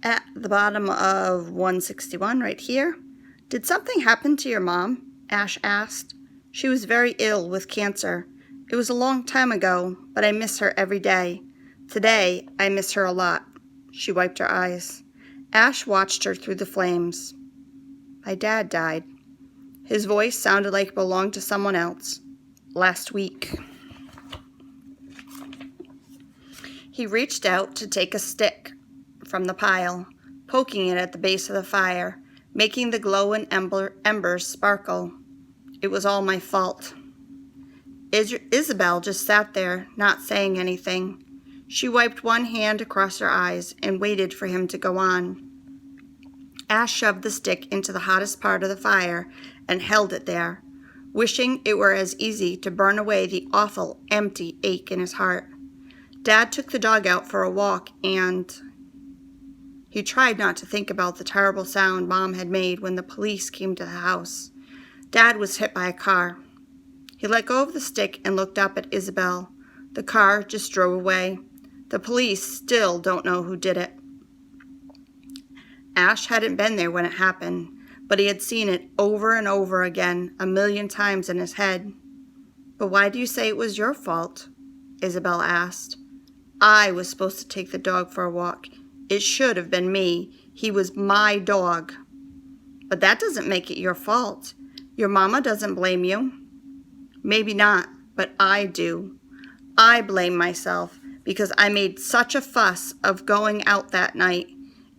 At the bottom of 161 right here. Did something happen to your mom? Ash asked. She was very ill with cancer. It was a long time ago, but I miss her every day. Today, I miss her a lot. She wiped her eyes. Ash watched her through the flames. My dad died. His voice sounded like it belonged to someone else. Last week. He reached out to take a stick from the pile, poking it at the base of the fire, making the glowing embers sparkle. It was all my fault. Isabel just sat there, not saying anything. She wiped one hand across her eyes and waited for him to go on. Ash shoved the stick into the hottest part of the fire and held it there, wishing it were as easy to burn away the awful, empty ache in his heart. Dad took the dog out for a walk, and he tried not to think about the terrible sound Mom had made when the police came to the house. Dad was hit by a car. He let go of the stick and looked up at Isabel. The car just drove away. The police still don't know who did it. Ash hadn't been there when it happened, but he had seen it over and over again, a million times in his head. But why do you say it was your fault? Isabel asked. I was supposed to take the dog for a walk. It should have been me. He was my dog. But that doesn't make it your fault. Your mama doesn't blame you. Maybe not, but I do. I blame myself because I made such a fuss of going out that night.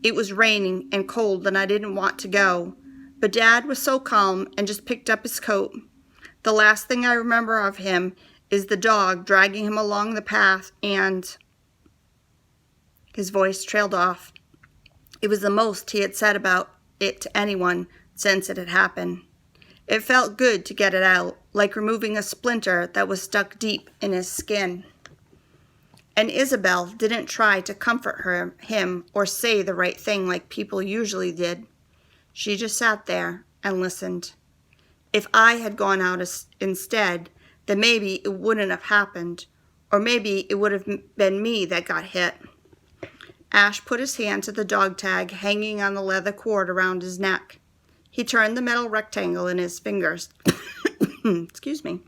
It was raining and cold and I didn't want to go. But Dad was so calm and just picked up his coat. The last thing I remember of him is the dog dragging him along the path and... His voice trailed off. It was the most he had said about it to anyone since it had happened. It felt good to get it out, like removing a splinter that was stuck deep in his skin. And Isabel didn't try to comfort him or say the right thing like people usually did. She just sat there and listened. If I had gone out instead, then maybe it wouldn't have happened, or maybe it would have been me that got hit. Ash put his hand to the dog tag hanging on the leather cord around his neck. He turned the metal rectangle in his fingers. Excuse me.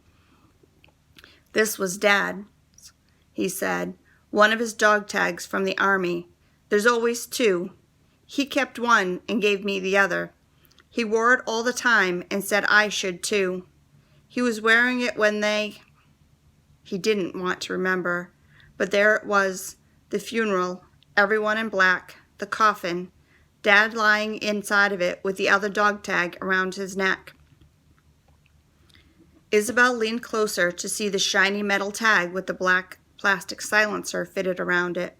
This was Dad's, he said, one of his dog tags from the army. There's always two. He kept one and gave me the other. He wore it all the time and said I should too. He was wearing it when he didn't want to remember, but there it was, the funeral, everyone in black, the coffin, Dad lying inside of it with the other dog tag around his neck. Isabel leaned closer to see the shiny metal tag with the black plastic silencer fitted around it.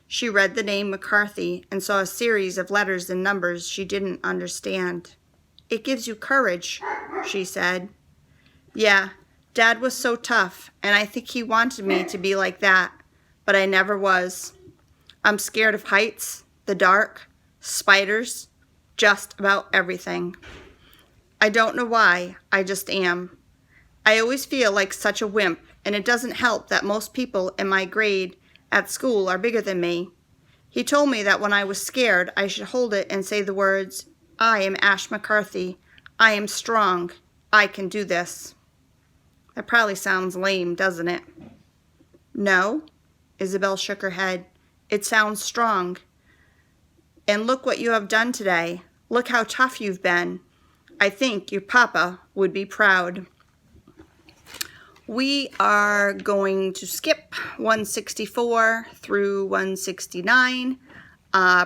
She read the name McCarthy and saw a series of letters and numbers she didn't understand. It gives you courage, she said. Yeah, Dad was so tough, and I think he wanted me to be like that, but I never was. I'm scared of heights, the dark, spiders, just about everything. I don't know why, I just am. I always feel like such a wimp, and it doesn't help that most people in my grade at school are bigger than me. He told me that when I was scared, I should hold it and say the words, I am Ash McCarthy. I am strong. I can do this. That probably sounds lame, doesn't it? No, Isabel shook her head. It sounds strong. And look what you have done today. Look how tough you've been. I think your papa would be proud. We are going to skip 164 through 169.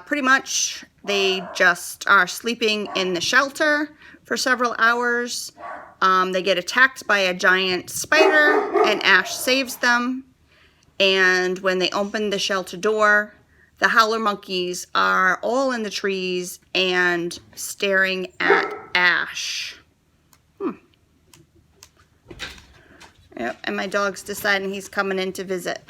Pretty much they just are sleeping in the shelter for several hours. They get attacked by a giant spider and Ash saves them. And when they open the shelter door, the howler monkeys are all in the trees and staring at Ash. Yep, and my dog's deciding he's coming in to visit.